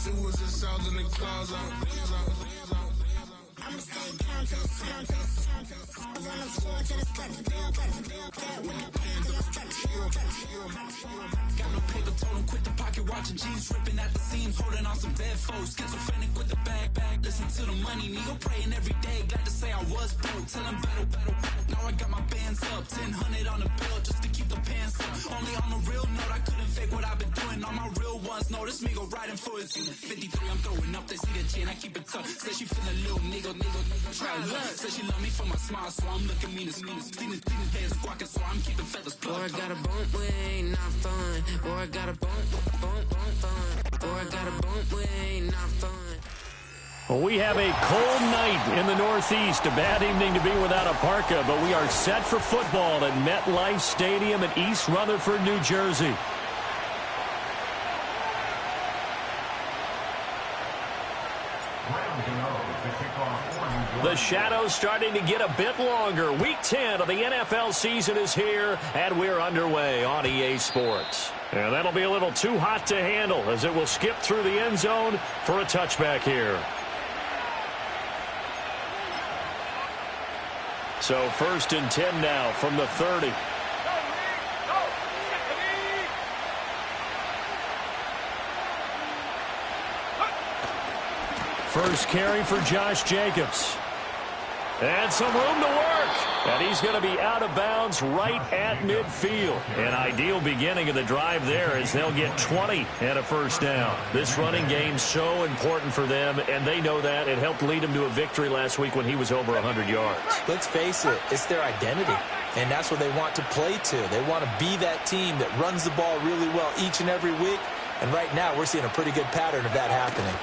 Got no paper, told him quit the pocket watching jeans ripping at the seams, holding on some dead foes. Schizophrenic with the bag. Listen to the money, nigga praying every day. Glad to say I was broke, tell him battle. Now I got my bands up, 1,000 on the bill just to keep the pants up. Only on a real note, I couldn't fake what I've been doing. All my real ones know this nigga riding for his 53. I'm throwing up, they see the chin, I keep it tough. Say she feeling little nigga, try to look. Say she love me for my smile, so I'm looking mean as Seen the days squawking, so I'm keeping feathers plucked. Boy, I got a bump, we ain't not fun. Boy, I got a bump, fun. Boy, I got a bump, we ain't not fun. Well, we have a cold night in the Northeast. A bad evening to be without a parka, but we are set for football at MetLife Stadium in East Rutherford, New Jersey. The shadow's starting to get a bit longer. Week 10 of the NFL season is here, and we're underway on EA Sports. And that'll be a little too hot to handle as it will skip through the end zone for a touchback here. So 1st and 10 now from the 30. First carry for Josh Jacobs. And some room to work. And he's going to be out of bounds right at midfield. An ideal beginning of the drive there as they'll get 20 and a first down. This running game so important for them, and they know that. It helped lead them to a victory last week when he was over 100 yards. Let's face it, it's their identity. And that's what they want to play to. They want to be that team that runs the ball really well each and every week. And right now we're seeing a pretty good pattern of that happening.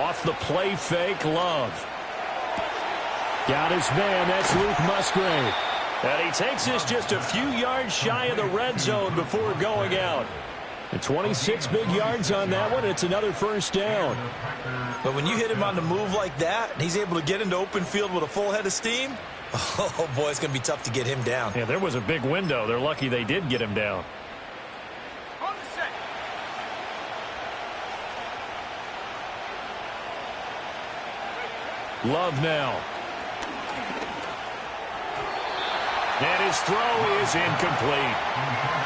Off the play fake, Love. Got his man, that's Luke Musgrave. And he takes this just a few yards shy of the red zone before going out. And 26 big yards on that one, it's another first down. But when you hit him on the move like that, and he's able to get into open field with a full head of steam, oh boy, it's going to be tough to get him down. Yeah, there was a big window. They're lucky they did get him down. Love now. And his throw is incomplete.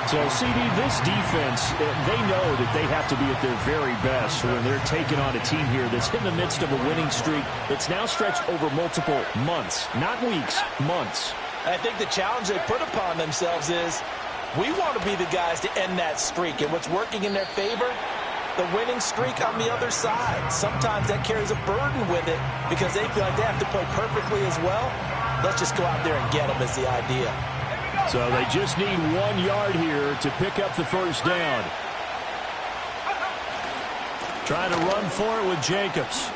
So, CD, this defense, they know that they have to be at their very best when they're taking on a team here that's in the midst of a winning streak that's now stretched over multiple months, not weeks, months. I think the challenge they put upon themselves is we want to be the guys to end that streak. And what's working in their favor? The winning streak on the other side. Sometimes that carries a burden with it because they feel like they have to play perfectly as well. Let's just go out there and get them is the idea. So they just need 1 yard here to pick up the first down. Trying to run for it with Jacobs.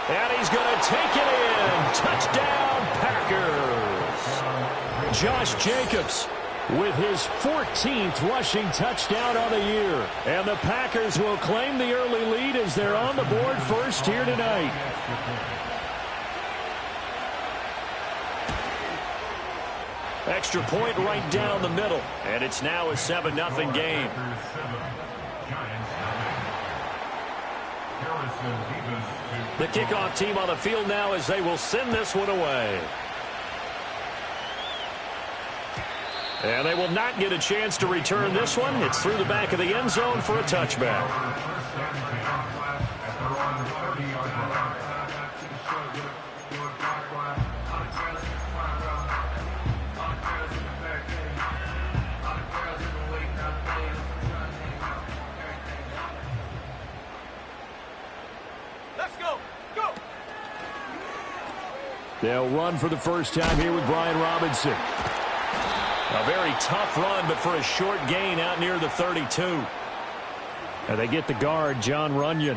And he's going to take it in. Touchdown, Packers. Josh Jacobs with his 14th rushing touchdown on the year. And the Packers will claim the early lead as they're on the board first here tonight. Extra point right down the middle. And it's now a 7-0 game. The kickoff team on the field now as they will send this one away. And they will not get a chance to return this one. It's through the back of the end zone for a touchback. Let's go. Go. They'll run for the first time here with Brian Robinson. A very tough run, but for a short gain out near the 32. And they get the guard, John Runyon.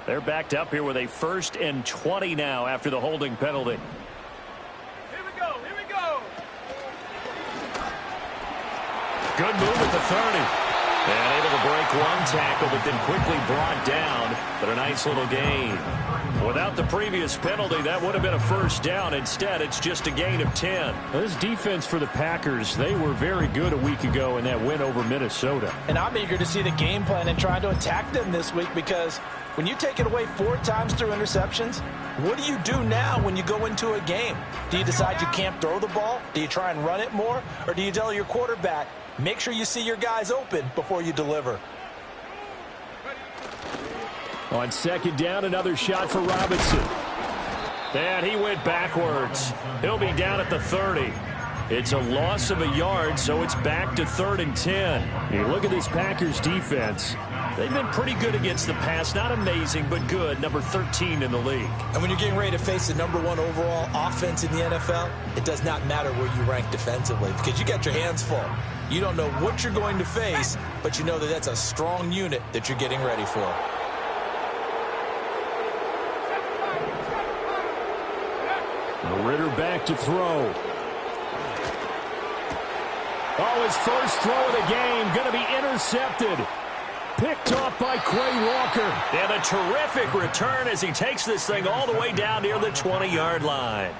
They're backed up here with a 1st and 20 now after the holding penalty. Good move at the 30. And able to break one tackle, but then quickly brought down. But a nice little gain. Without the previous penalty, that would have been a first down. Instead, it's just a gain of 10. This defense for the Packers, they were very good a week ago in that win over Minnesota. And I'm eager to see the game plan and try to attack them this week, because when you take it away 4 times through interceptions, what do you do now when you go into a game? Do you decide you can't throw the ball? Do you try and run it more? Or do you tell your quarterback, make sure you see your guys open before you deliver? On second down, another shot for Robinson. And he went backwards. He'll be down at the 30. It's a loss of a yard, so it's back to 3rd and 10. You look at this Packers defense. They've been pretty good against the pass. Not amazing, but good. Number 13 in the league. And when you're getting ready to face the #1 overall offense in the NFL, it does not matter where you rank defensively, because you got your hands full. You don't know what you're going to face, but you know that that's a strong unit that you're getting ready for. Ritter back to throw. Oh, his first throw of the game going to be intercepted. Picked off by Quay Walker. And a terrific return as he takes this thing all the way down near the 20-yard line.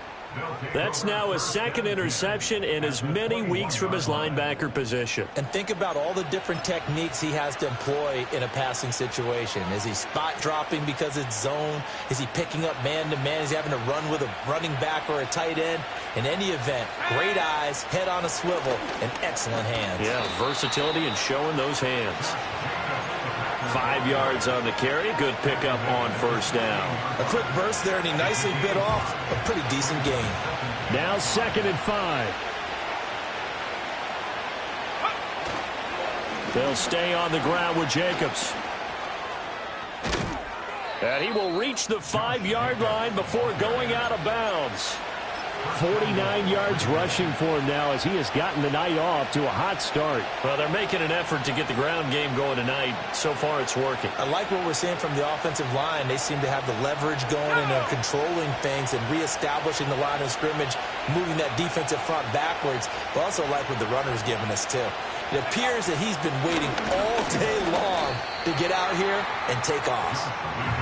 That's now his second interception in as many weeks from his linebacker position. And think about all the different techniques he has to employ in a passing situation. Is he spot dropping because it's zone? Is he picking up man-to-man? Is he having to run with a running back or a tight end? In any event, great eyes, head on a swivel, and excellent hands. Yeah, versatility and showing those hands. 5 yards on the carry. Good pickup on first down. A quick burst there, and he nicely bit off a pretty decent gain. Now 2nd and 5. They'll stay on the ground with Jacobs. And he will reach the 5-yard line before going out of bounds. 49 yards rushing for him now as he has gotten the night off to a hot start. Well, they're making an effort to get the ground game going tonight. So far, it's working. I like what we're seeing from the offensive line. They seem to have the leverage going, and they're controlling things and reestablishing the line of scrimmage, moving that defensive front backwards. But also like what the runner's giving us, too. It appears that he's been waiting all day long to get out here and take off.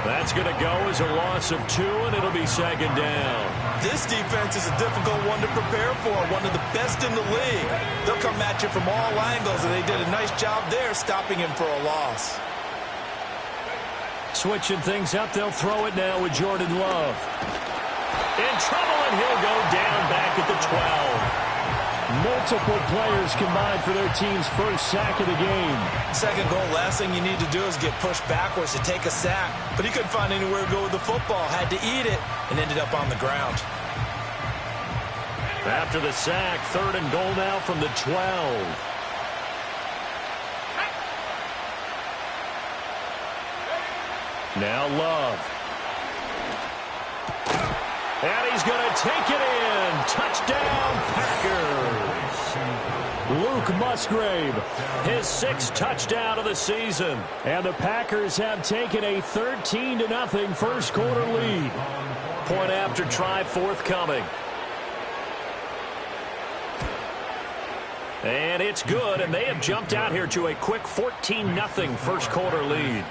That's going to go as a loss of 2, and it'll be 2nd down. This defense is a difficult one to prepare for, one of the best in the league. They'll come at you from all angles, and they did a nice job there stopping him for a loss. Switching things up, they'll throw it now with Jordan Love. In trouble, and he'll go down back at the 12. Multiple players combined for their team's first sack of the game. Second goal, last thing you need to do is get pushed backwards to take a sack. But he couldn't find anywhere to go with the football, had to eat it, and ended up on the ground. After the sack, 3rd and goal now from the 12. Now Love. And he's going to take it in. Touchdown, Packers. Luke Musgrave, his 6th touchdown of the season. And the Packers have taken a 13-0 first quarter lead. Point after try forthcoming. And it's good, and they have jumped out here to a quick 14-0 first quarter lead.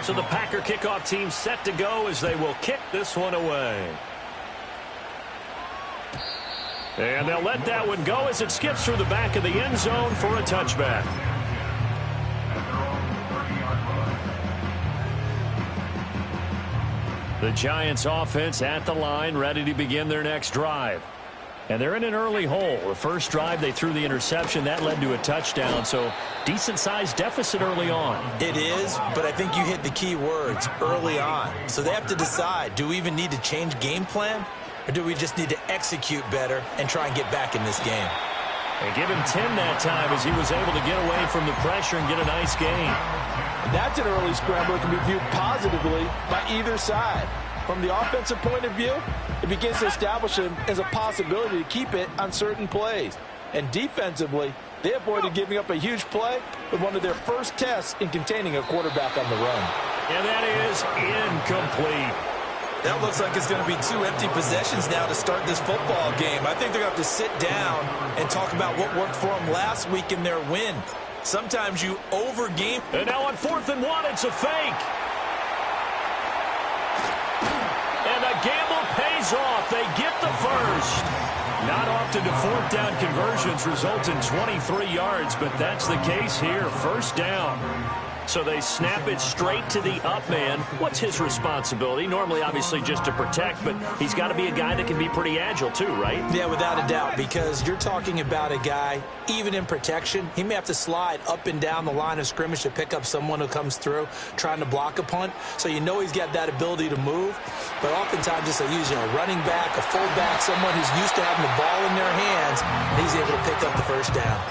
So the Packer kickoff team set to go as they will kick this one away. And they'll let that one go as it skips through the back of the end zone for a touchback. The Giants offense at the line, ready to begin their next drive. And they're in an early hole. The first drive, they threw the interception. That led to a touchdown, so decent-sized deficit early on. It is, but I think you hit the key words, early on. So they have to decide, do we even need to change game plan, or do we just need to execute better and try and get back in this game? And give him 10 that time as he was able to get away from the pressure and get a nice gain. And that's an early scramble that can be viewed positively by either side. From the offensive point of view, it begins to establish him as a possibility to keep it on certain plays. And defensively, they avoided giving up a huge play with one of their first tests in containing a quarterback on the run. And that is incomplete. That looks like it's going to be 2 empty possessions now to start this football game. I think they're going to have to sit down and talk about what worked for them last week in their win. Sometimes you over-game. And now on 4th and 1, it's a fake. And the gamble pays off. They get the first. Not often do 4th down conversions result in 23 yards, but that's the case here. First down. So they snap it straight to the up man. What's his responsibility? Normally, obviously, just to protect, but he's got to be a guy that can be pretty agile too, right? Yeah, without a doubt, because you're talking about a guy, even in protection, he may have to slide up and down the line of scrimmage to pick up someone who comes through trying to block a punt. So you know he's got that ability to move, but oftentimes just a running back, a fullback, someone who's used to having the ball in their hands, and he's able to pick up the first down.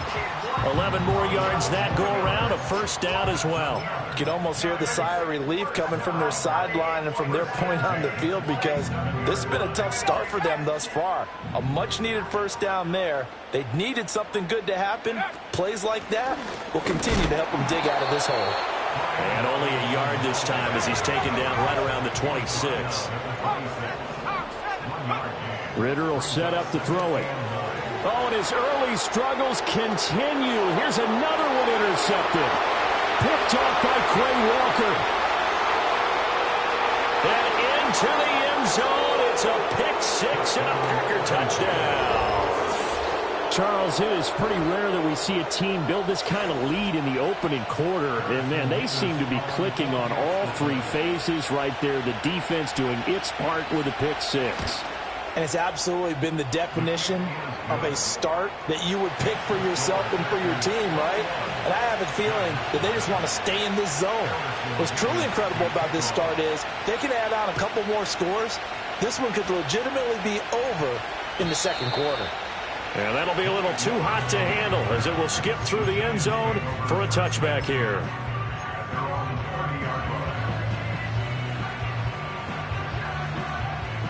11 more yards that go around, a first down as well. You can almost hear the sigh of relief coming from their sideline and from their point on the field, because this has been a tough start for them thus far. A much-needed first down there. They needed something good to happen. Plays like that will continue to help them dig out of this hole. And only a yard this time as he's taken down right around the 26. Ritter will set up to throw it. Oh, and his early struggles continue. Here's another one intercepted. Picked off by Quay Walker. And into the end zone. It's a pick 6 and a Packer touchdown. Charles, it is pretty rare that we see a team build this kind of lead in the opening quarter. And, man, they seem to be clicking on all 3 phases right there. The defense doing its part with a pick 6. And it's absolutely been the definition of a start that you would pick for yourself and for your team, right? And I have a feeling that they just want to stay in this zone. What's truly incredible about this start is they can add on a couple more scores. This one could legitimately be over in the second quarter. And that'll be a little too hot to handle as it will skip through the end zone for a touchback here.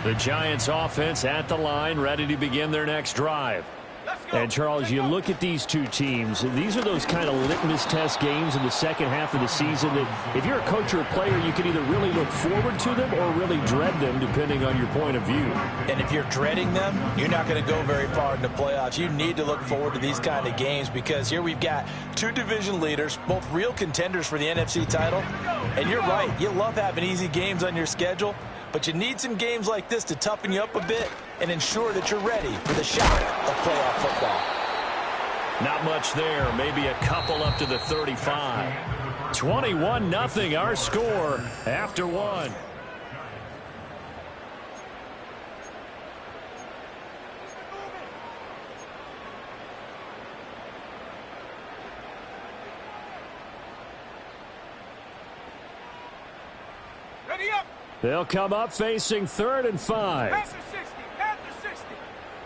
The Giants offense at the line, ready to begin their next drive. And, Charles, you look at these two teams, these are those kind of litmus test games in the second half of the season that if you're a coach or a player, you can either really look forward to them or really dread them, depending on your point of view. And if you're dreading them, you're not going to go very far in the playoffs. You need to look forward to these kind of games because here we've got 2 division leaders, both real contenders for the NFC title. And you're right, you love having easy games on your schedule, but you need some games like this to toughen you up a bit and ensure that you're ready for the shock of playoff football. Not much there. Maybe a couple up to the 35. 21-0 our score after 1. Ready up. They'll come up facing 3rd and 5. Pass the 60. Pass the 60.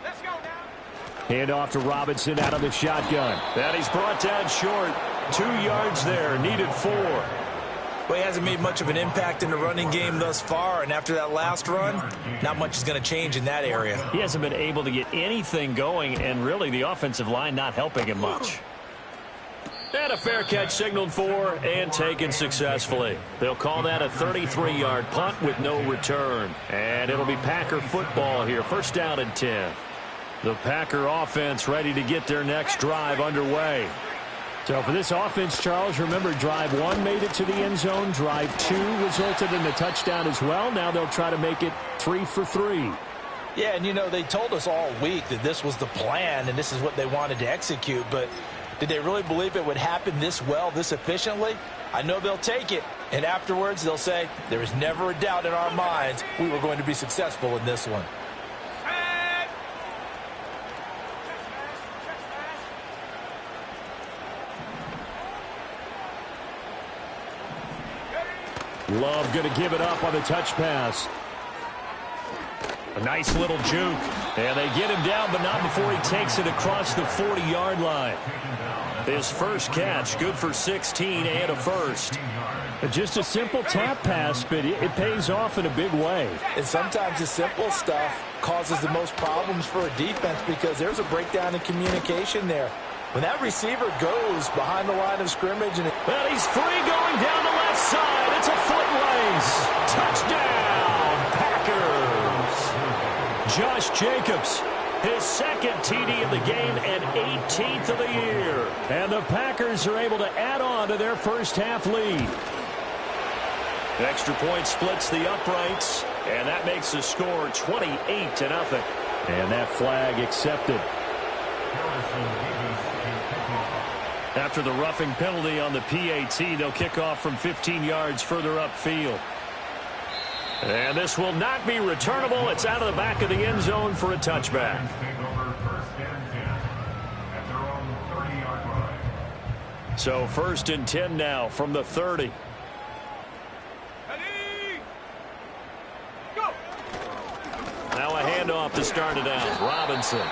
Let's go now. Hand off to Robinson out of the shotgun. And he's brought down short. 2 yards there. Needed 4. Well, he hasn't made much of an impact in the running game thus far, and after that last run, not much is going to change in that area. He hasn't been able to get anything going, and really the offensive line not helping him much. And a fair catch signaled for and taken successfully. They'll call that a 33-yard punt with no return. And it'll be Packer football here. First down and 10. The Packer offense ready to get their next drive underway. So for this offense, Charles, remember drive 1 made it to the end zone. Drive 2 resulted in a touchdown as well. Now they'll try to make it 3 for 3. Yeah, and you know, they told us all week that this was the plan and this is what they wanted to execute, but did they really believe it would happen this well, this efficiently? I know they'll take it, and afterwards they'll say, there was never a doubt in our minds we were going to be successful in this one. Love going to give it up on the touch pass. A nice little juke. And they get him down, but not before he takes it across the 40-yard line. His first catch, good for 16 and a first. Just a simple tap pass, but it pays off in a big way. And sometimes the simple stuff causes the most problems for a defense because there's a breakdown in communication there. When that receiver goes behind the line of scrimmage and he's free going down the left side. It's a foot race. Touchdown, Packers. Josh Jacobs. His second TD of the game and 18th of the year. And the Packers are able to add on to their first half lead. Extra point splits the uprights, and that makes the score 28-0. And that flag accepted. After the roughing penalty on the PAT, they'll kick off from 15 yards further upfield. And this will not be returnable. It's out of the back of the end zone for a touchback. So 1st and 10 now from the 30. Now a handoff to start it out. Robinson.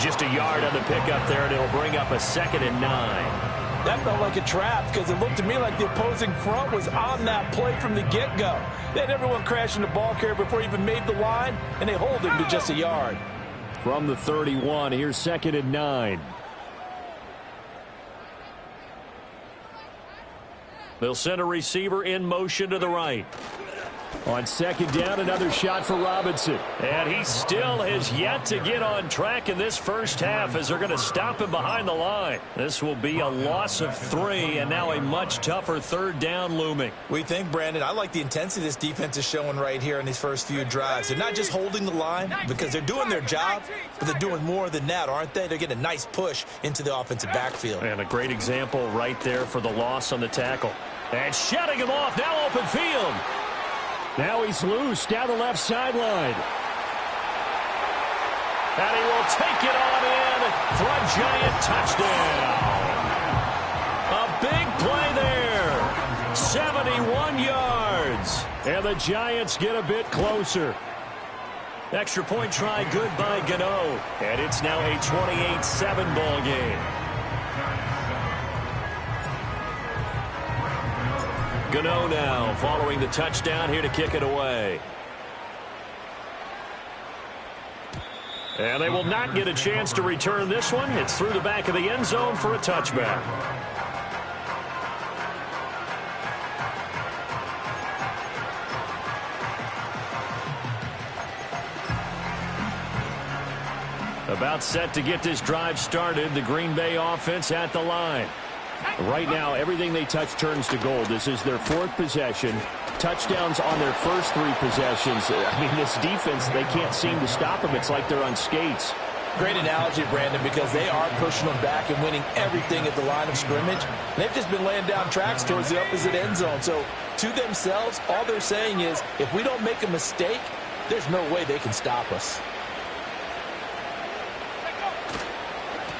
Just a yard on the pickup there, and it'll bring up a 2nd and 9. That felt like a trap because it looked to me like the opposing front was on that play from the get-go. They had everyone crashing the ball carrier before he even made the line, and they hold him to just a yard. From the 31, here's 2nd and 9. They'll send a receiver in motion to the right. On 2nd down, another shot for Robinson. And he still has yet to get on track in this first half as they're going to stop him behind the line. This will be a loss of 3, and now a much tougher 3rd down looming. We think, Brandon, I like the intensity this defense is showing right here in these first few drives. They're not just holding the line because they're doing their job, but they're doing more than that, aren't they? They're getting a nice push into the offensive backfield. And a great example right there for the loss on the tackle. And shutting him off, now open field. Now he's loose down the left sideline. And he will take it on in for a giant touchdown. A big play there. 71 yards. And the Giants get a bit closer. Extra point try good by Gano. And it's now a 28-7 ball game. Gano now following the touchdown here to kick it away. And they will not get a chance to return this one. It's through the back of the end zone for a touchback. About set to get this drive started. The Green Bay offense at the line. Right now, everything they touch turns to gold. This is their 4th possession. Touchdowns on their first 3 possessions. I mean, this defense, they can't seem to stop them. It's like they're on skates. Great analogy, Brandon, because they are pushing them back and winning everything at the line of scrimmage. They've just been laying down tracks towards the opposite end zone. So, to themselves, all they're saying is, if we don't make a mistake, there's no way they can stop us.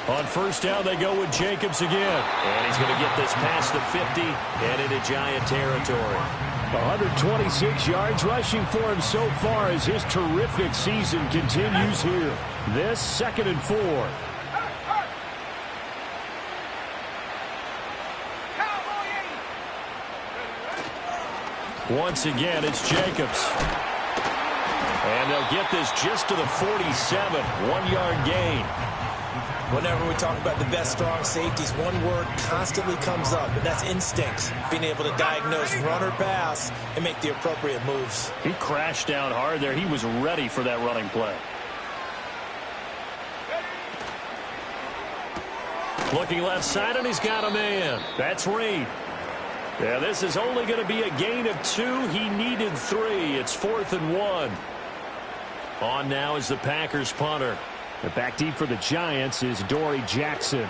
On 1st down, they go with Jacobs again. And he's going to get this past the 50 and into Giant territory. 126 yards rushing for him so far as his terrific season continues here. This 2nd and 4. Once again, it's Jacobs. And they'll get this just to the 47. 1-yard gain. Whenever we talk about the best strong safeties, one word constantly comes up, and that's instincts. Being able to diagnose run or pass and make the appropriate moves. He crashed down hard there. He was ready for that running play. Looking left side, and he's got a man. That's Reed. Yeah, this is only going to be a gain of 2. He needed 3. It's 4th and 1. On now is the Packers punter. The back deep for the Giants is Dory Jackson.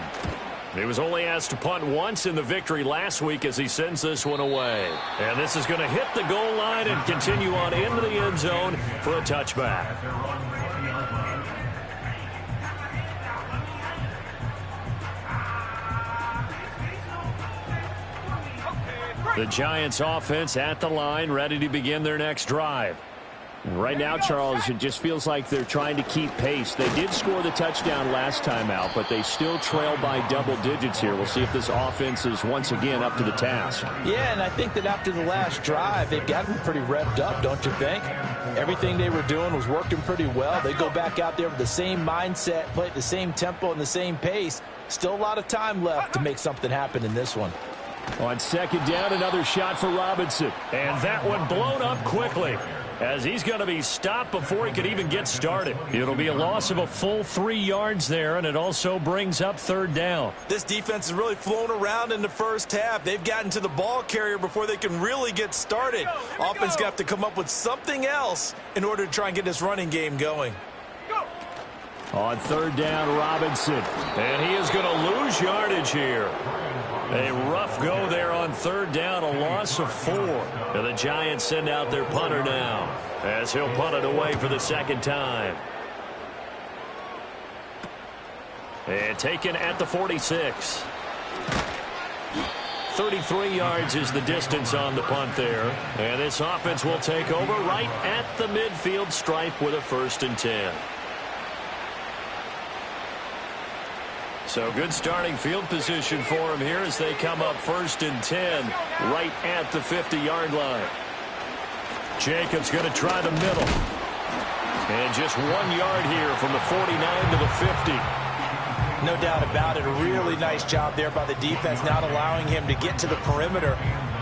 He was only asked to punt once in the victory last week as he sends this one away. And this is going to hit the goal line and continue on into the end zone for a touchback. The Giants offense at the line, ready to begin their next drive. Right now, Charles, it just feels like they're trying to keep pace. They did score the touchdown last time out, but they still trail by double digits here. We'll see if this offense is once again up to the task. Yeah, and I think that after the last drive, they've gotten pretty revved up, don't you think? Everything they were doing was working pretty well. They go back out there with the same mindset, play at the same tempo and the same pace. Still a lot of time left to make something happen in this one. On 2nd down, another shot for Robinson. And that one blown up quickly. as he's going to be stopped before he could even get started. It'll be a loss of a full 3 yards there, and it also brings up third down. This defense has really flown around in the first half. They've gotten to the ball carrier before they can really get started. Offense going to have to come up with something else in order to try and get this running game going. On third down, Robinson. And he is going to lose yardage here. A rough go there on third down, a loss of 4. And the Giants send out their punter now, as he'll punt it away for the second time. And taken at the 46. 33 yards is the distance on the punt there. And this offense will take over right at the midfield stripe with a 1st and 10. So good starting field position for him here as they come up 1st and 10 right at the 50-yard line. Jacobs going to try the middle. And just 1 yard here from the 49 to the 50. No doubt about it. A really nice job there by the defense, not allowing him to get to the perimeter.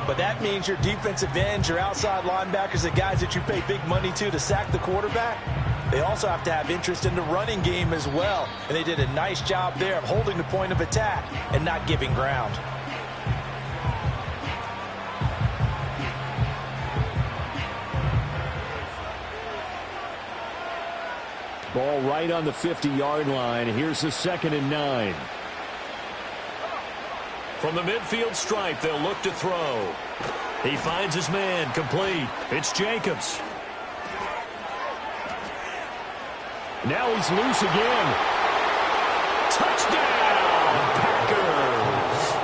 But that means your defensive ends, your outside linebackers, the guys that you pay big money to sack the quarterback, they also have to have interest in the running game as well. And they did a nice job there of holding the point of attack and not giving ground. Ball right on the 50-yard line. Here's the 2nd and 9. From the midfield stripe, they'll look to throw. He finds his man, complete. It's Jacobs. Now he's loose again. Touchdown, Packers!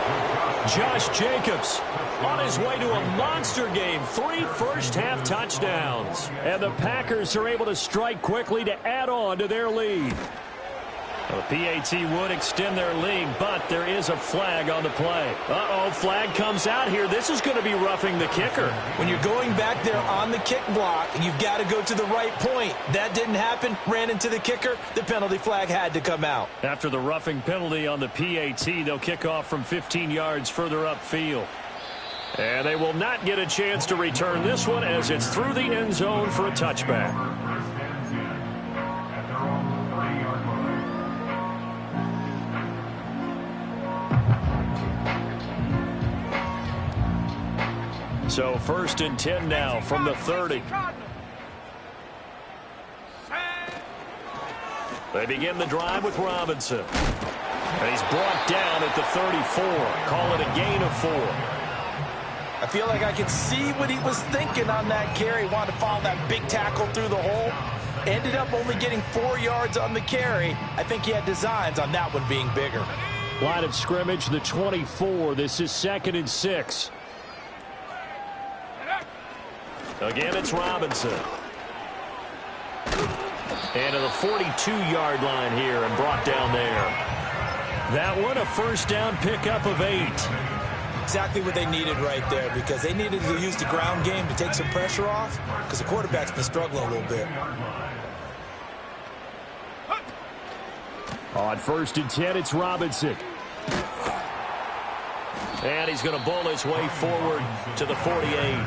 Josh Jacobs on his way to a monster game. 3 first-half touchdowns. And the Packers are able to strike quickly to add on to their lead. The PAT would extend their lead, but there is a flag on the play. Uh-oh, flag comes out here. This is going to be roughing the kicker. When you're going back there on the kick block, you've got to go to the right point. That didn't happen. Ran into the kicker. The penalty flag had to come out. After the roughing penalty on the PAT, they'll kick off from 15 yards further upfield. And they will not get a chance to return this one as it's through the end zone for a touchback. So 1st and 10 now from the 30. They begin the drive with Robinson. And he's brought down at the 34. Call it a gain of 4. I feel like I can see what he was thinking on that carry. Wanted to follow that big tackle through the hole. Ended up only getting 4 yards on the carry. I think he had designs on that one being bigger. Line of scrimmage, the 24. This is 2nd and 6. Again, it's Robinson. And to the 42-yard line here and brought down there. That one, a first down pickup of 8. Exactly what they needed right there, because they needed to use the ground game to take some pressure off, because the quarterback's been struggling a little bit. On 1st and 10, it's Robinson. And he's going to bull his way forward to the 48.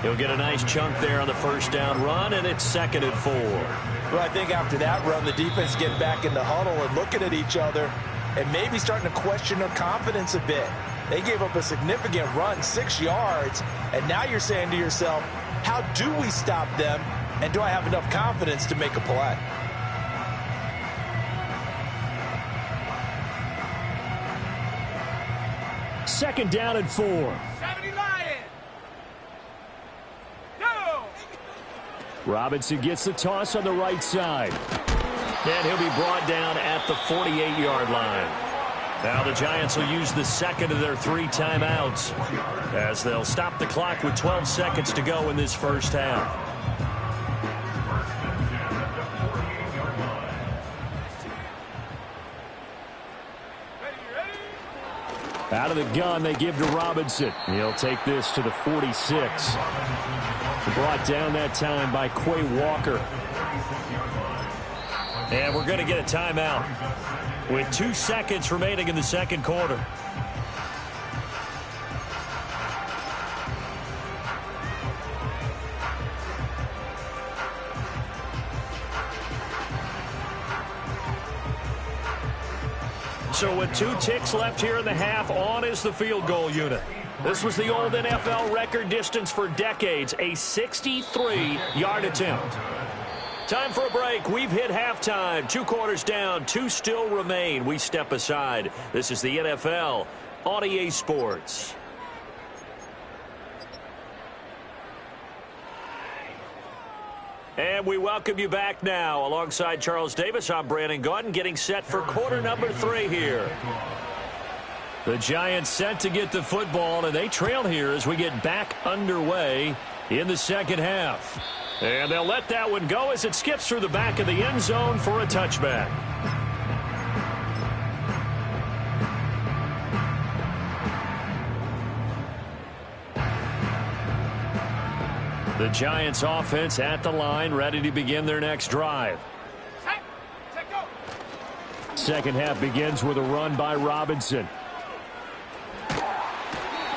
He'll get a nice chunk there on the first down run, and it's 2nd and 4. Well, I think after that run, the defense getting back in the huddle and looking at each other and maybe starting to question their confidence a bit. They gave up a significant run, 6 yards, and now you're saying to yourself, how do we stop them, and do I have enough confidence to make a play? Second down and 4. Robinson gets the toss on the right side. And he'll be brought down at the 48-yard line. Now the Giants will use the second of their 3 timeouts as they'll stop the clock with 12 seconds to go in this first half. Out of the gun, they give to Robinson. He'll take this to the 46. Brought down that time by Quay Walker. And we're going to get a timeout with 2 seconds remaining in the second quarter. So with 2 ticks left here in the half, on is the field goal unit. This was the old NFL record distance for decades, a 63-yard attempt. Time for a break. We've hit halftime. 2 quarters down, 2 still remain. We step aside. This is the NFL on EA Sports. And we welcome you back now. Alongside Charles Davis, I'm Brandon Gaudin, getting set for quarter number 3 here. The Giants set to get the football, and they trail here as we get back underway in the second half. And they'll let that one go as it skips through the back of the end zone for a touchback. The Giants offense at the line, ready to begin their next drive. Second half begins with a run by Robinson.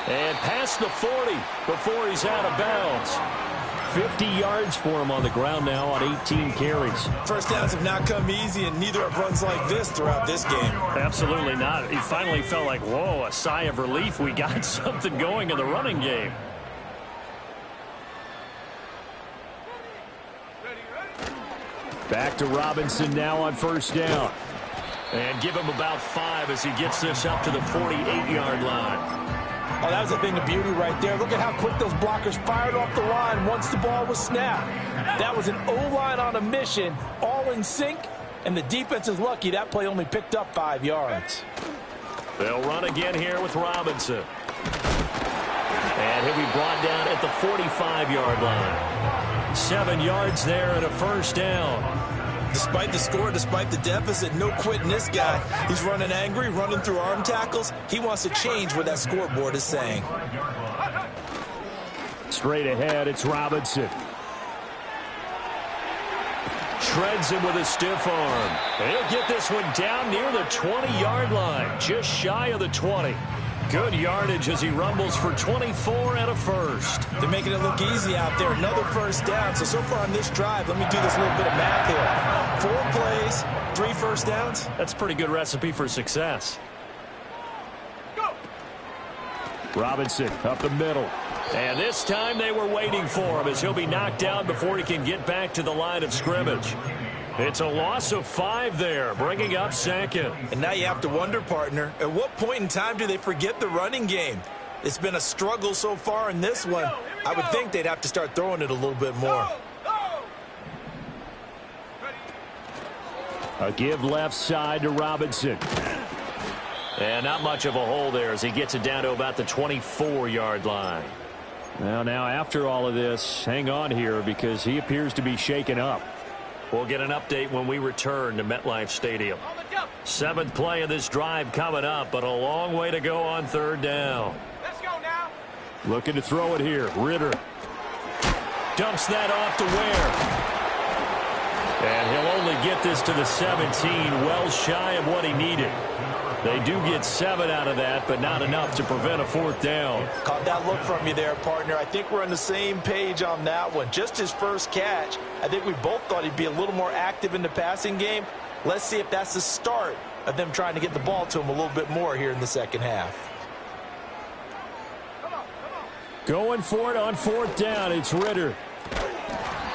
And past the 40 before he's out of bounds. 50 yards for him on the ground now on 18 carries. First downs have not come easy, and neither have runs like this throughout this game. Absolutely not. He finally felt like, whoa, a sigh of relief. We got something going in the running game. Back to Robinson now on first down. And give him about 5 as he gets this up to the 48-yard line. Oh, that was a thing of beauty right there. Look at how quick those blockers fired off the line once the ball was snapped. That was an O-line on a mission, all in sync, and the defense is lucky that play only picked up 5 yards. They'll run again here with Robinson. And he'll be brought down at the 45-yard line. 7 yards there and a first down. Despite the score, despite the deficit, no quitting this guy. He's running angry, running through arm tackles. He wants to change what that scoreboard is saying. Straight ahead, it's Robinson. Shreds him with a stiff arm. He'll get this one down near the 20-yard line, just shy of the 20. Good yardage as he rumbles for 24 and a first. They're making it look easy out there. Another first down. So far on this drive, let me do this little bit of math here. 4 plays, 3 first downs. That's a pretty good recipe for success. Go. Robinson up the middle. And this time they were waiting for him as he'll be knocked down before he can get back to the line of scrimmage. It's a loss of 5 there, bringing up second. And now you have to wonder, partner, at what point in time do they forget the running game? It's been a struggle so far in this one. I would think they'd have to start throwing it a little bit more. A give left side to Robinson. And not much of a hole there as he gets it down to about the 24-yard line. Well, now after all of this, hang on here because he appears to be shaken up. We'll get an update when we return to MetLife Stadium. 7th play of this drive coming up, but a long way to go on 3rd down. Let's go now. Looking to throw it here. Ritter dumps that off to Ware. And he'll only get this to the 17, well shy of what he needed. They do get 7 out of that, but not enough to prevent a 4th down. Caught that look from you there, partner. I think we're on the same page on that one. Just his first catch. I think we both thought he'd be a little more active in the passing game. Let's see if that's the start of them trying to get the ball to him a little bit more here in the second half. Going for it on 4th down. It's Ritter.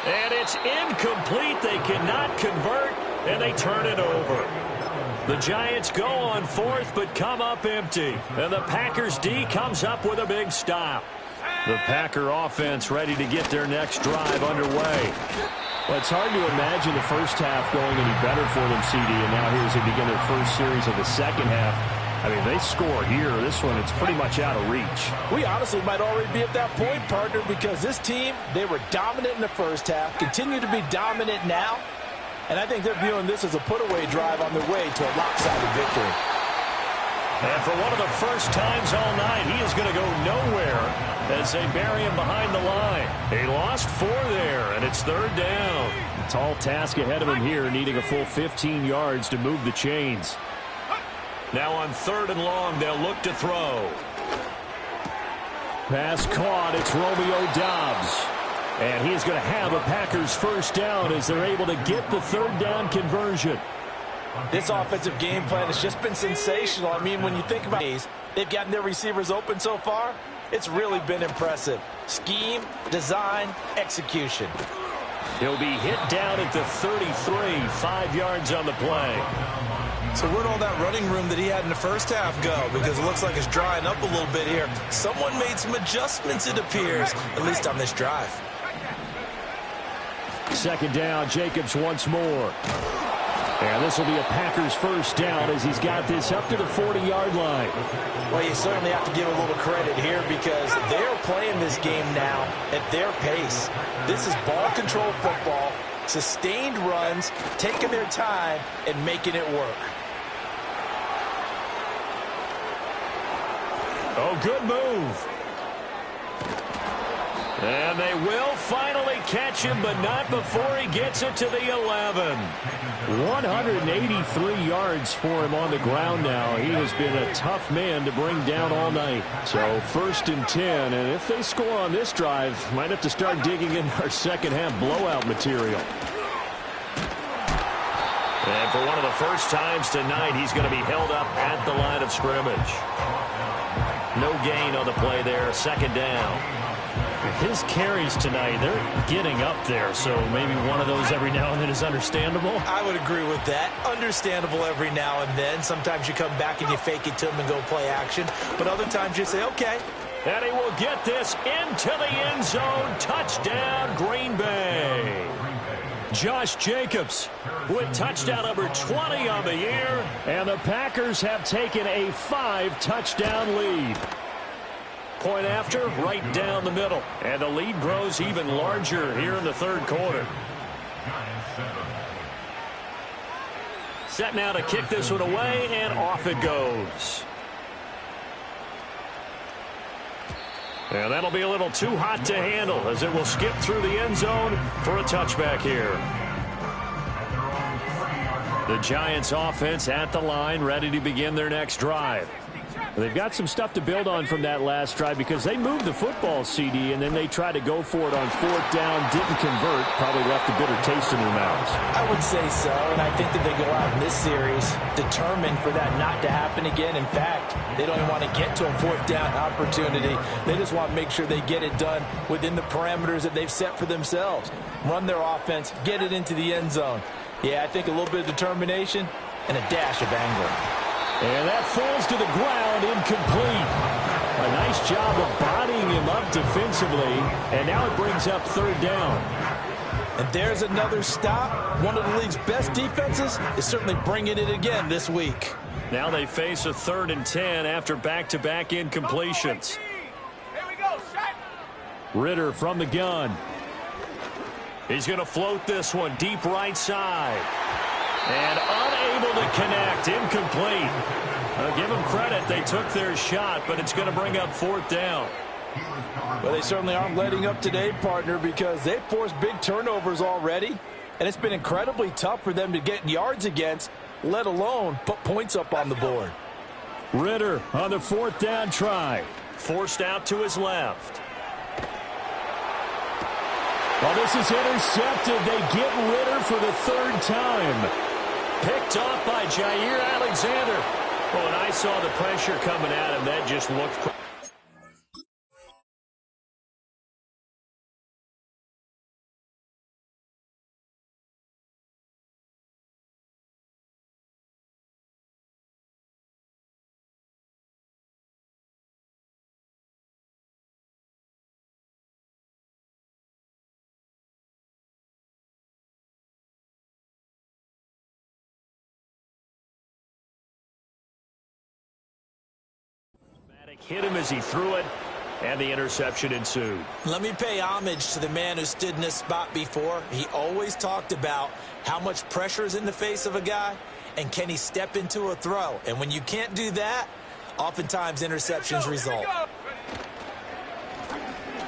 And it's incomplete. They cannot convert, and they turn it over. The Giants go on 4th, but come up empty. And the Packers D comes up with a big stop. The Packer offense ready to get their next drive underway. Well, it's hard to imagine the first half going any better for them, CD, and now here as they begin their first series of the second half. I mean, they score here. This one, it's pretty much out of reach. We honestly might already be at that point, partner, because this team, they were dominant in the first half, continue to be dominant now. And I think they're viewing this as a put-away drive on their way to a lopsided victory. And for one of the first times all night, he is going to go nowhere as they bury him behind the line. He lost 4 there, and it's 3rd down. A tall task ahead of him here, needing a full 15 yards to move the chains. Now on 3rd and long, they'll look to throw. Pass caught. It's Romeo Doubs. And he's going to have a Packers first down as they're able to get the 3rd down conversion. This offensive game plan has just been sensational. I mean, when you think about these, they've gotten their receivers open so far. It's really been impressive. Scheme, design, execution. He'll be hit down at the 33, 5 yards on the play. So where'd all that running room that he had in the first half go? Because it looks like it's drying up a little bit here. Someone made some adjustments, it appears, at least on this drive. Second down, Jacobs once more. And this will be a Packers first down as he's got this up to the 40-yard line. Well, you certainly have to give a little credit here because they're playing this game now at their pace. This is ball control football, sustained runs, taking their time and making it work. Oh, good move. And they will finally catch him, but not before he gets it to the 11. 183 yards for him on the ground now. He has been a tough man to bring down all night. So first and 10, and if they score on this drive, might have to start digging in our second half blowout material. And for one of the first times tonight, he's going to be held up at the line of scrimmage. No gain on the play there, second down. His carries tonight, they're getting up there, so maybe one of those every now and then is understandable. I would agree with that. Understandable every now and then. Sometimes you come back and you fake it to him and go play action. But other times you say, okay. And he will get this into the end zone. Touchdown, Green Bay. Josh Jacobs with touchdown number 20 on the year. And the Packers have taken a 5-touchdown lead. Point after, right down the middle. And the lead grows even larger here in the third quarter. Set now to kick this one away, and off it goes. And that'll be a little too hot to handle as it will skip through the end zone for a touchback here. The Giants offense at the line, ready to begin their next drive. They've got some stuff to build on from that last drive because they moved the football, CD, and then they tried to go for it on fourth down, didn't convert, probably left a bitter taste in their mouths. I would say so, and I think that they go out in this series determined for that not to happen again. In fact, they don't even want to get to a fourth down opportunity. They just want to make sure they get it done within the parameters that they've set for themselves. Run their offense, get it into the end zone. Yeah, I think a little bit of determination and a dash of anger. And that falls to the ground, incomplete. A nice job of bodying him up defensively, and now it brings up third down. And there's another stop. One of the league's best defenses is certainly bringing it again this week. Now they face a 3rd and 10 after back-to-back incompletions. Ritter from the gun. He's going to float this one deep right side. And unable to connect, incomplete. Give them credit, they took their shot, but it's going to bring up fourth down. Well, they certainly aren't letting up today, partner, because they've forced big turnovers already, and it's been incredibly tough for them to get yards against, let alone put points up on the board. Ritter on the fourth down try. Forced out to his left. Well, this is intercepted. They get Ritter for the 3rd time. Picked off by Jair Alexander. Well, when I saw the pressure coming at him, that just looked... hit him as he threw it, and the interception ensued. Let me pay homage to the man who stood in this spot before. He always talked about how much pressure is in the face of a guy, and can he step into a throw. And when you can't do that, oftentimes interceptions result.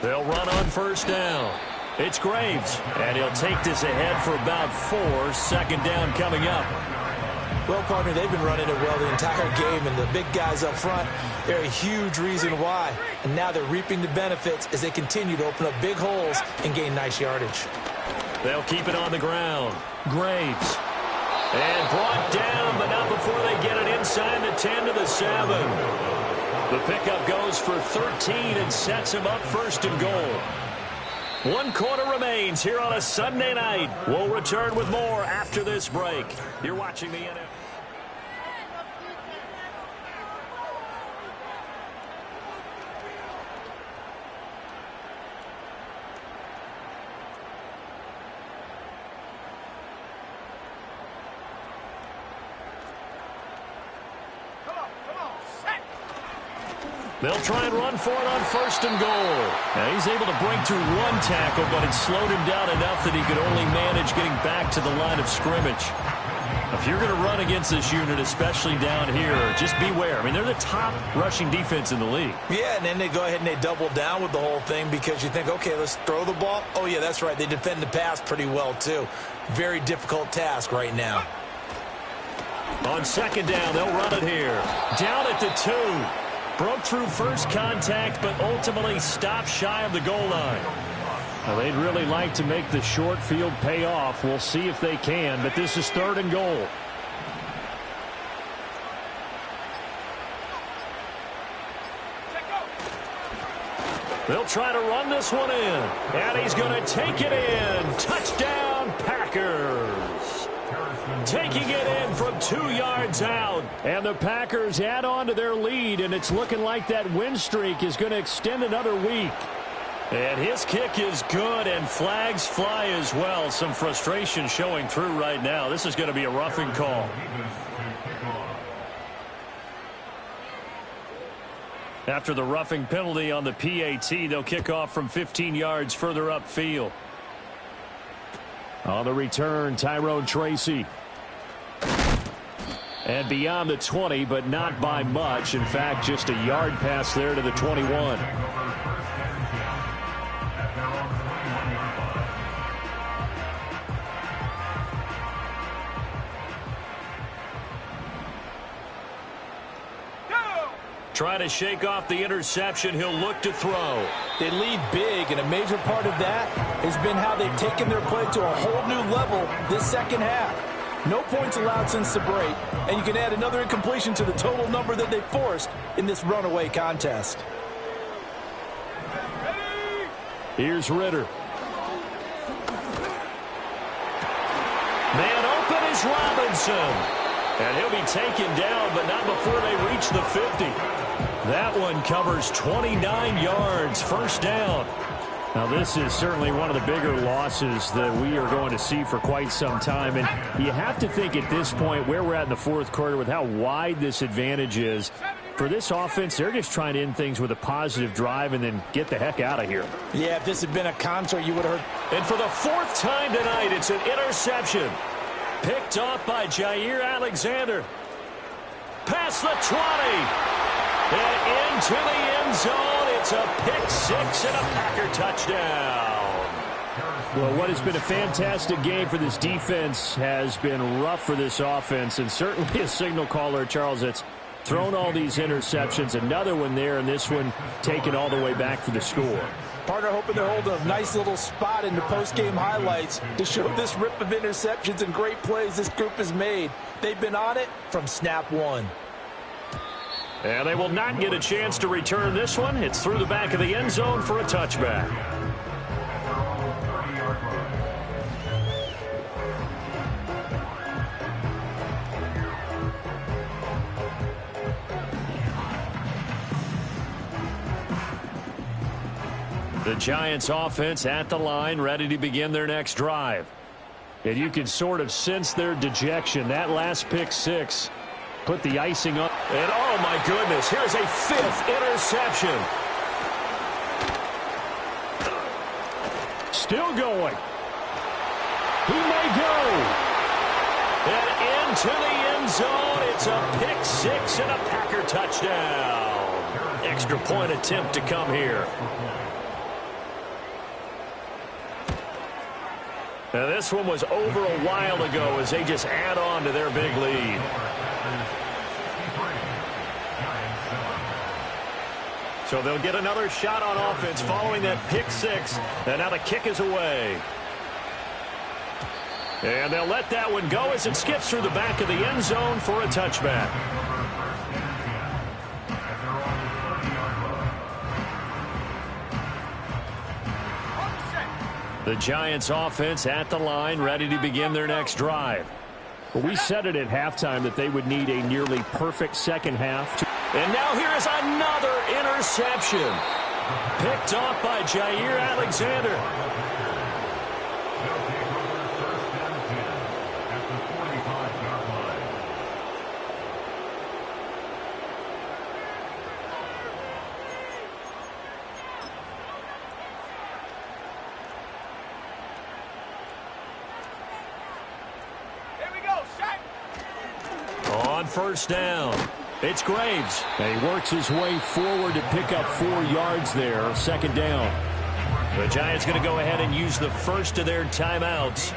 They'll run on first down. It's Graves, and he'll take this ahead for about 4. 2nd down coming up. Well, partner, they've been running it well the entire game, and the big guys up front, they're a huge reason why. And now they're reaping the benefits as they continue to open up big holes and gain nice yardage. They'll keep it on the ground. Graves. And brought down, but not before they get it inside the 10 to the 7. The pickup goes for 13 and sets him up first and goal. 1 quarter remains here on a Sunday night. We'll return with more after this break. You're watching the NFL. They'll try and run for it on first and goal. Now he's able to break through 1 tackle, but it slowed him down enough that he could only manage getting back to the line of scrimmage. If you're going to run against this unit, especially down here, just beware. I mean, they're the top rushing defense in the league. Yeah, and then they go ahead and they double down with the whole thing because you think, okay, let's throw the ball. Oh, yeah, that's right. They defend the pass pretty well, too. Very difficult task right now. On second down, they'll run it here. Down at the 2. Broke through first contact, but ultimately stopped shy of the goal line. Well, they'd really like to make the short field pay off. We'll see if they can, but this is third and goal. They'll try to run this one in, and he's going to take it in. Touchdown, Packers. Taking it in from 2 yards out. And the Packers add on to their lead, and it's looking like that win streak is going to extend another week. And his kick is good, and flags fly as well. Some frustration showing through right now. This is going to be a roughing call. After the roughing penalty on the PAT, they'll kick off from 15 yards further upfield. On the return, Tyrone Tracy. And beyond the 20, but not by much. In fact, just a yard pass there to the 21. Trying to shake off the interception. He'll look to throw. They lead big, and a major part of that has been how they've taken their play to a whole new level this second half. No points allowed since the break, and you can add another incompletion to the total number that they forced in this runaway contest. Here's Ritter. Man open is Robinson. And he'll be taken down, but not before they reach the 50. That one covers 29 yards, first down. Now, this is certainly one of the bigger losses that we are going to see for quite some time. And you have to think at this point where we're at in the fourth quarter with how wide this advantage is. For this offense, they're just trying to end things with a positive drive and then get the heck out of here. Yeah, if this had been a concert, you would have heard. And for the 4th time tonight, it's an interception. Picked off by Jair Alexander. Past the 20. And into the end zone. It's a pick 6 and a Packer touchdown. Well, what has been a fantastic game for this defense has been rough for this offense. And certainly a signal caller, Charles, that's thrown all these interceptions. Another one there, and this one taken all the way back for the score. Partner hoping they're holding a nice little spot in the post-game highlights to show this rip of interceptions and great plays this group has made. They've been on it from snap one. And they will not get a chance to return this one. It's through the back of the end zone for a touchback. The Giants offense at the line, ready to begin their next drive. And you can sort of sense their dejection. That last pick 6 put the icing up. And oh my goodness, here's a 5th interception. Still going. He may go. And into the end zone. It's a pick 6 and a Packer touchdown. Extra point attempt to come here. Now, this one was over a while ago as they just add on to their big lead. So they'll get another shot on offense following that pick 6. And now the kick is away. And they'll let that one go as it skips through the back of the end zone for a touchback. The Giants offense at the line, ready to begin their next drive. Well, we said it at halftime that they would need a nearly perfect second half. And now here is another interception. Picked off by Jair Alexander. On first down, it's Graves. And he works his way forward to pick up 4 yards there, second down. The Giants going to go ahead and use the first of their timeouts.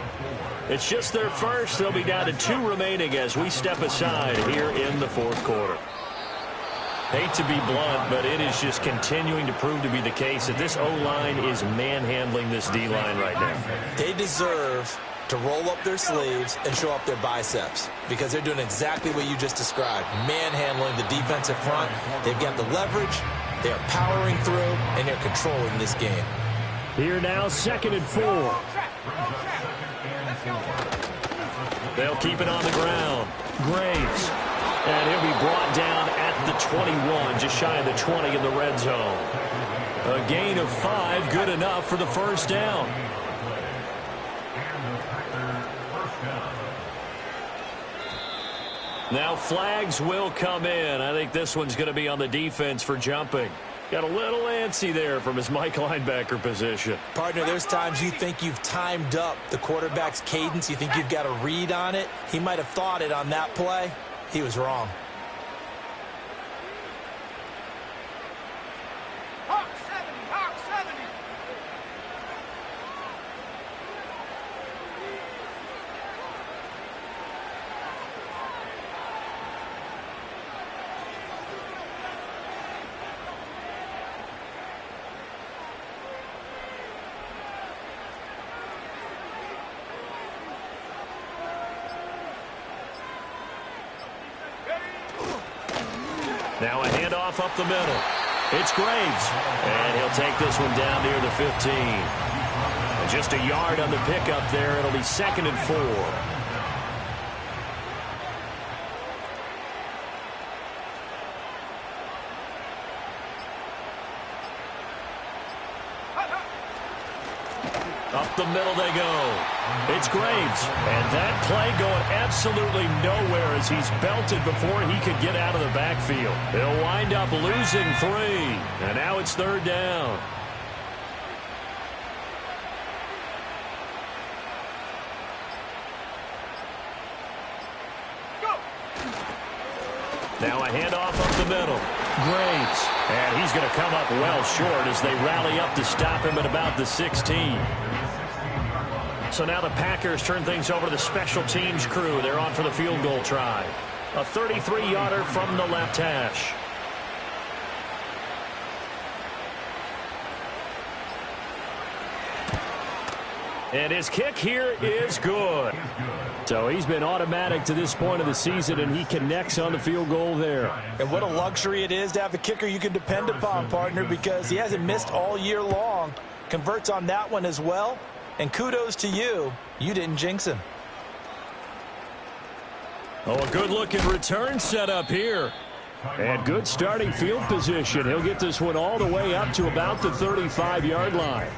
It's just their first. They'll be down to 2 remaining as we step aside here in the fourth quarter. Hate to be blunt, but it is just continuing to prove to be the case that this O-line is manhandling this D-line right now. They deserve to roll up their sleeves and show up their biceps because they're doing exactly what you just described, manhandling the defensive front. They've got the leverage, they're powering through, and they're controlling this game. Here now, 2nd and 4. They'll keep it on the ground. Graves. And he'll be brought down at the 21, just shy of the 20 in the red zone. A gain of 5, good enough for the first down. Now flags will come in. I think this one's going to be on the defense for jumping. Got a little antsy there from his Mike linebacker position. Partner, there's times you think you've timed up the quarterback's cadence. You think you've got a read on it. He might have thought it on that play. He was wrong. Now a handoff up the middle. It's Graves. And he'll take this one down near the 15. And just a yard on the pickup there. It'll be 2nd and 4. Up the middle they go. It's Graves. And that play going absolutely nowhere as he's belted before he could get out of the backfield. He'll wind up losing 3. And now it's 3rd down. Now a handoff up the middle. Graves. And he's going to come up well short as they rally up to stop him at about the 16. So now the Packers turn things over to the special teams crew. They're on for the field goal try. A 33-yarder from the left hash. And his kick here is good. So he's been automatic to this point of the season, and he connects on the field goal there. And what a luxury it is to have a kicker you can depend upon, partner, because he hasn't missed all year long. Converts on that one as well. And kudos to you. You didn't jinx him. Oh, a good-looking return set up here. And good starting field position. He'll get this one all the way up to about the 35-yard line.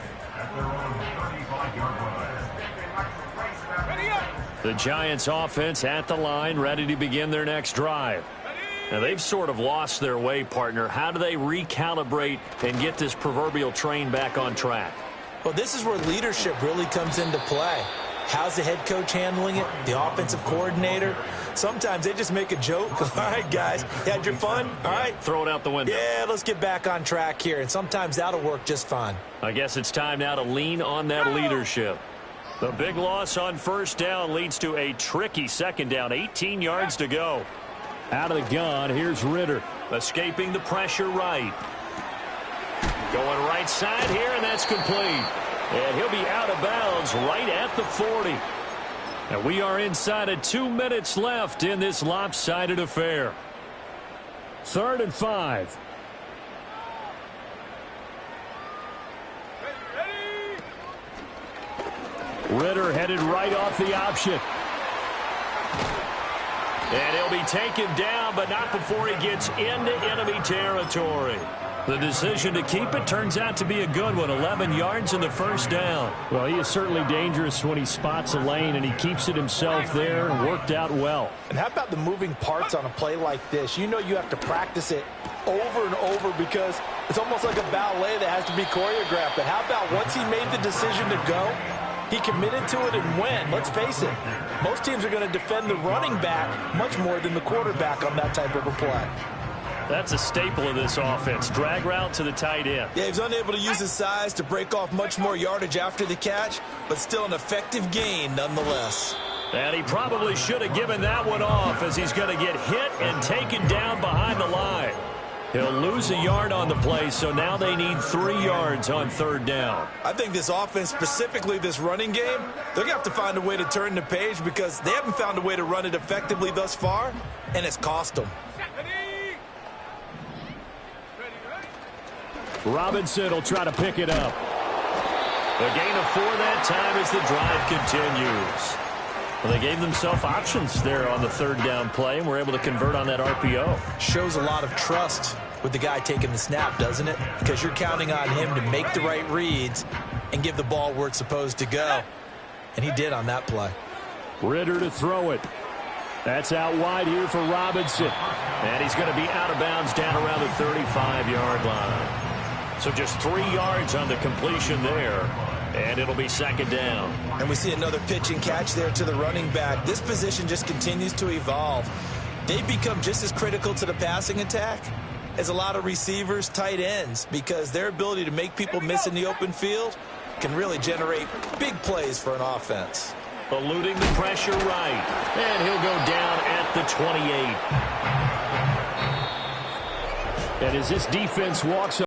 The Giants offense at the line, ready to begin their next drive. Now, they've sort of lost their way, partner. How do they recalibrate and get this proverbial train back on track? Well, this is where leadership really comes into play. How's the head coach handling it? The offensive coordinator? Sometimes they just make a joke. All right, guys, you had your fun? All right. Throw it out the window. Yeah, let's get back on track here. And sometimes that'll work just fine. I guess it's time now to lean on that leadership. The big loss on first down leads to a tricky second down. 18 yards to go. Out of the gun, here's Ritter. Escaping the pressure right. Going right side here, and that's complete. And he'll be out of bounds right at the 40. And we are inside of 2 minutes left in this lopsided affair. 3rd and 5. Ritter headed right off the option. And he'll be taken down, but not before he gets into enemy territory. The decision to keep it turns out to be a good one. 11 yards in the first down. Well, he is certainly dangerous when he spots a lane, and he keeps it himself there and worked out well. And how about the moving parts on a play like this? You know you have to practice it over and over because it's almost like a ballet that has to be choreographed. But how about once he made the decision to go, he committed to it and went. Let's face it, most teams are going to defend the running back much more than the quarterback on that type of a play. That's a staple of this offense. Drag route to the tight end. Yeah, he's unable to use his size to break off much more yardage after the catch, but still an effective gain nonetheless. And he probably should have given that one off as he's going to get hit and taken down behind the line. He'll lose a yard on the play, so now they need 3 yards on 3rd down. I think this offense, specifically this running game, they're going to have to find a way to turn the page because they haven't found a way to run it effectively thus far, and it's cost them. Robinson will try to pick it up. A gain of 4 that time as the drive continues. Well, they gave themselves options there on the 3rd down play and were able to convert on that RPO. Shows a lot of trust with the guy taking the snap, doesn't it? Because you're counting on him to make the right reads and give the ball where it's supposed to go. And he did on that play. Ritter to throw it. That's out wide here for Robinson. And he's going to be out of bounds down around the 35-yard line. So just 3 yards on the completion there. And it'll be 2nd down. And we see another pitch and catch there to the running back. This position just continues to evolve. They become just as critical to the passing attack as a lot of receivers, tight ends, because their ability to make people miss in the open field can really generate big plays for an offense. Eluding the pressure right. And he'll go down at the 28. And as this defense walks up.